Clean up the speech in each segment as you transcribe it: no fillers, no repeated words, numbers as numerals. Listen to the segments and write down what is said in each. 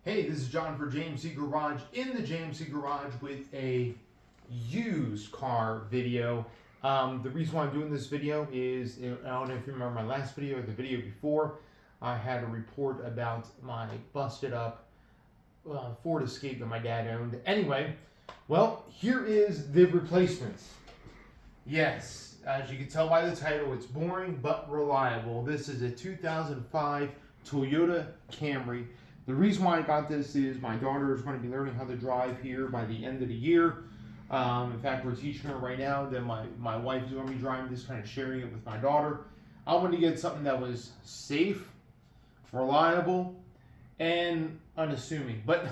Hey, this is John for jmcGarage in the jmcGarage with a used car video. The reason why I'm doing this video is, I don't know if you remember my last video or the video before, I had a report about my busted up Ford Escape that my dad owned. Anyway, well, here is the replacements. Yes, as you can tell by the title, it's boring but reliable. This is a 2005 Toyota Camry. The reason why I got this is my daughter is going to be learning how to drive here by the end of the year. In fact, we're teaching her right now. Then my wife is going to be driving this, kind of sharing it with my daughter. I wanted to get something that was safe, reliable, and unassuming. But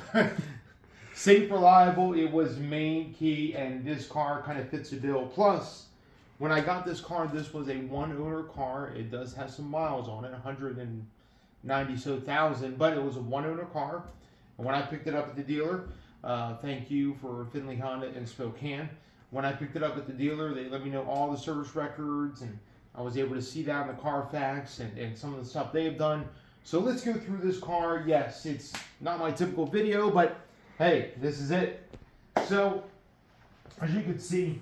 safe, reliable, it was main key, and this car kind of fits the bill. Plus, when I got this car, this was a one-owner car. It does have some miles on it, 190,000, but it was a one-owner car. And when I picked it up at the dealer, thank you for Finley Honda in Spokane. When I picked it up at the dealer, they let me know all the service records, and I was able to see that in the Carfax and some of the stuff they have done. So let's go through this car. Yes, it's not my typical video, but hey, this is it. So, as you can see,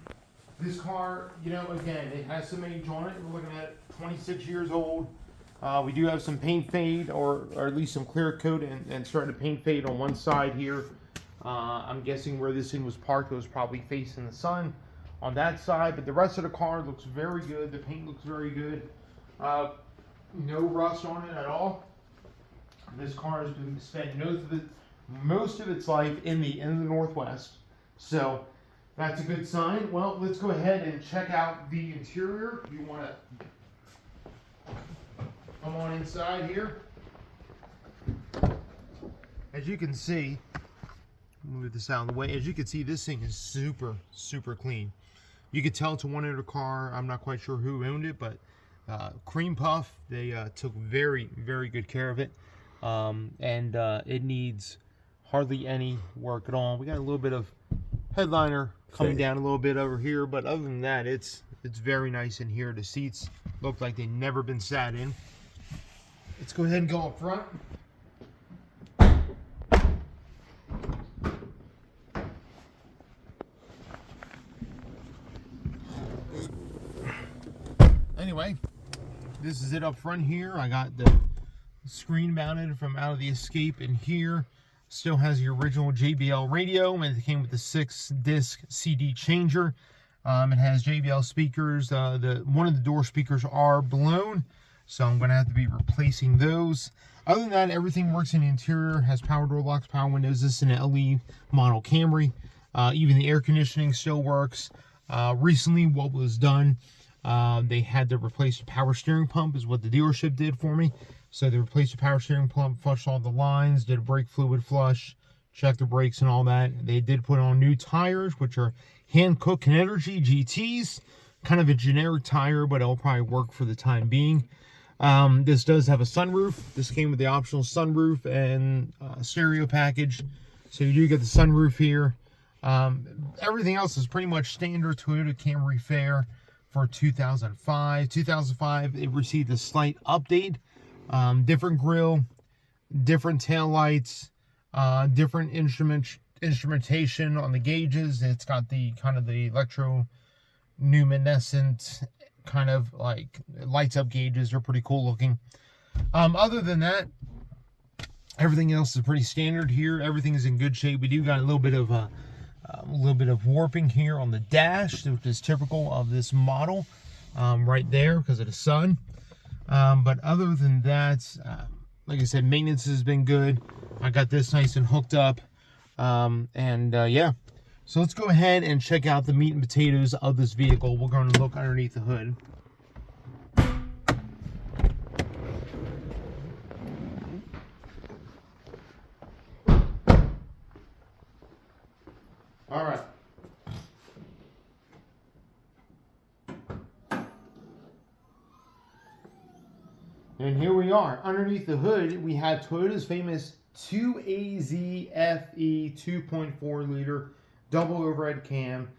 this car, again, it has some age on it. We're looking at 26 years old. We do have some paint fade, or at least some clear coat, and starting to paint fade on one side here. I'm guessing where this thing was parked, it was probably facing the sun on that side. But the rest of the car looks very good. The paint looks very good. No rust on it at all. This car has been spent most of its life in the Northwest. So that's a good sign. Well, let's go ahead and check out the interior. You want to come on inside here. As you can see, move this out of the way. As you can see, this thing is super, super clean. You could tell it's a one-owner car. I'm not quite sure who owned it, but cream puff. They took very, very good care of it. It needs hardly any work at all. We got a little bit of headliner coming down a little bit over here, but other than that, it's very nice in here. The seats look like they've never been sat in. Let's go ahead and go up front. Anyway, this is it up front here. I got the screen mounted from out of the Escape in here. Still has the original JBL radio, and it came with the 6-disc CD changer. It has JBL speakers. One of the door speakers are blown, so I'm going to have to be replacing those. Other than that, everything works in the interior. Has power door locks, power windows. This is an LE model Camry. Even the air conditioning still works. Recently, what was done, they had to replace the power steering pump, is what the dealership did for me. So they replaced the power steering pump, flushed all the lines, did a brake fluid flush, checked the brakes and all that. They did put on new tires, which are Hankook Energy GTs. Kind of a generic tire, but it'll probably work for the time being. This does have a sunroof. This came with the optional sunroof and stereo package. So you do get the sunroof here. Everything else is pretty much standard Toyota Camry fare for 2005. 2005, it received a slight update. Different grille, different tail lights, different instrumentation on the gauges. It's got the kind of the electroluminescent kind of like lights up gauges. They're pretty cool looking. Other than that, everything else is pretty standard here. Everything is in good shape. We do got a little bit of warping here on the dash, which is typical of this model, right there because of the sun. But other than that, like I said, maintenance has been good. I got this nice and hooked up. Yeah. So let's go ahead and check out the meat and potatoes of this vehicle. We're going to look underneath the hood. All right. And here we are. Underneath the hood, we have Toyota's famous 2AZFE 2.4 liter double overhead cam,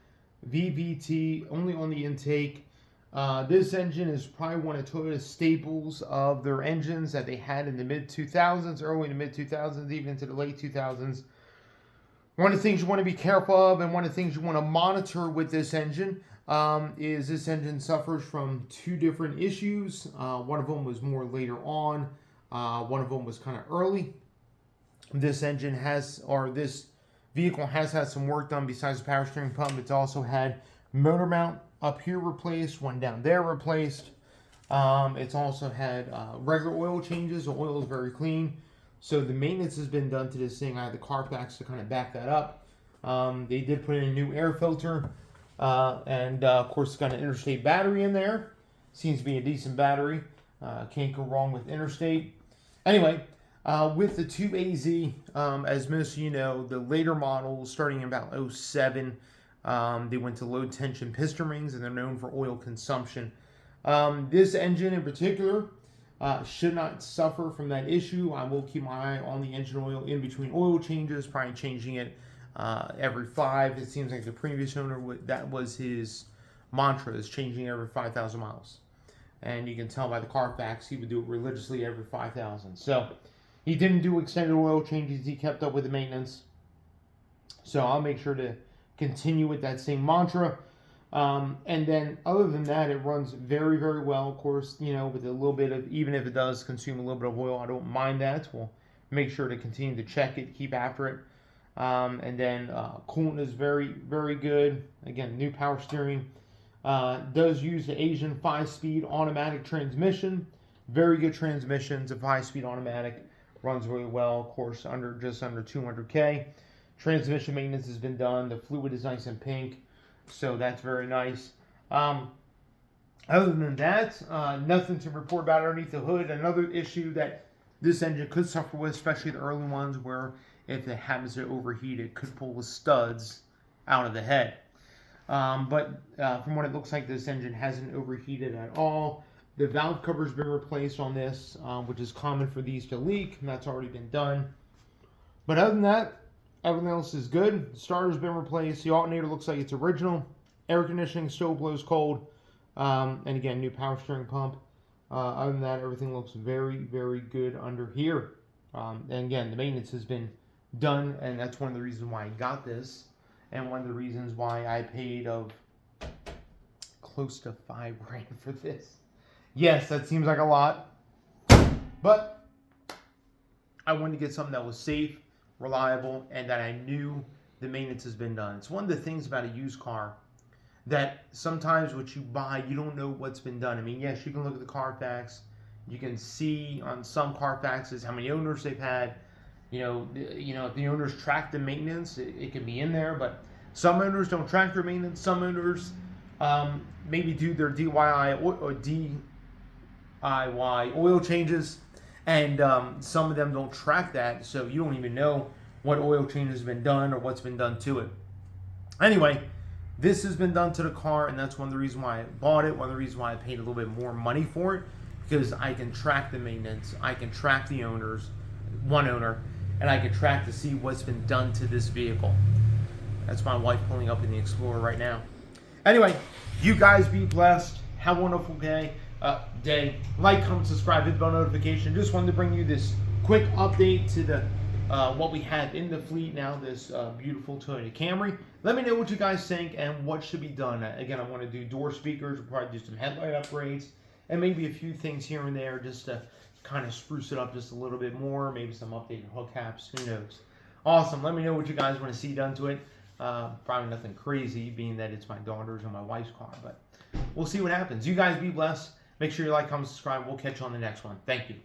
VVT only on the intake. This engine is probably one of Toyota's staples of their engines that they had in the mid-2000s, early in the mid-2000s, even into the late 2000s. One of the things you want to be careful of, and one of the things you want to monitor with this engine, is this engine suffers from two different issues. One of them was more later on. One of them was kind of early. This engine has, or this vehicle has had some work done besides the power steering pump. It's also had motor mount up here replaced, one down there replaced. It's also had regular oil changes. The oil is very clean. So the maintenance has been done to this thing. I had the Carfax to kind of back that up. They did put in a new air filter. And of course, it's got an Interstate battery in there. Seems to be a decent battery. Can't go wrong with Interstate. Anyway, with the 2AZ, as most of you know, the later models starting in about 07, they went to low tension piston rings, and they're known for oil consumption. This engine in particular should not suffer from that issue. I will keep my eye on the engine oil in between oil changes, probably changing it every 5. It seems like the previous owner, that was his mantra, is changing every 5,000 miles. And you can tell by the Carfax, he would do it religiously every 5,000. So he didn't do extended oil changes. He kept up with the maintenance. So I'll make sure to continue with that same mantra. And then other than that, it runs very, very well. Of course, you know, with a little bit of, even if it does consume a little bit of oil, I don't mind that. We'll make sure to continue to check it, keep after it. And then coolant is very, very good. Again, new power steering. Does use the Asian 5-speed automatic transmission. Very good transmission. It's a 5-speed automatic. Runs really well. Of course, just under 200K. Transmission maintenance has been done. The fluid is nice and pink. So that's very nice. Other than that, nothing to report about underneath the hood. Another issue that this engine could suffer with, especially the early ones, where if it happens to overheat, it could pull the studs out of the head. But from what it looks like, this engine hasn't overheated at all. The valve cover has been replaced on this, which is common for these to leak, and that's already been done. But other than that, everything else is good. The starter's been replaced. The alternator looks like it's original. Air conditioning still blows cold. And again, new power steering pump. Other than that, everything looks very, very good under here. And again, the maintenance has been done, and that's one of the reasons why I got this. And one of the reasons why I paid of close to $5 grand for this. Yes, that seems like a lot, but I wanted to get something that was safe, reliable, and that I knew the maintenance has been done. It's one of the things about a used car that sometimes what you buy, you don't know what's been done. I mean, yes, you can look at the Carfax. You can see on some Carfaxes how many owners they've had. You know, if the owners track the maintenance, it can be in there. But some owners don't track their maintenance. Some owners maybe do their DIY oil changes, and some of them don't track that, so you don't even know what oil change has been done or what's been done to it. Anyway, this has been done to the car, and that's one of the reasons why I bought it. One of the reasons why I paid a little bit more money for it, because I can track the maintenance, I can track the owners, one owner, and I can track to see what's been done to this vehicle. That's my wife pulling up in the Explorer right now. Anyway, you guys be blessed. Have a wonderful day. Like, comment, subscribe, hit the bell notification. Just wanted to bring you this quick update to the what we have in the fleet now, this beautiful Toyota Camry. Let me know what you guys think and what should be done. Again, I want to do door speakers, we'll probably do some headlight upgrades, and maybe a few things here and there just to kind of spruce it up just a little bit more, maybe some updated hook caps, who knows. Awesome. Let me know what you guys want to see done to it. Probably nothing crazy, being that it's my daughter's and my wife's car, but we'll see what happens. You guys be blessed. Make sure you like, comment, subscribe. We'll catch you on the next one. Thank you.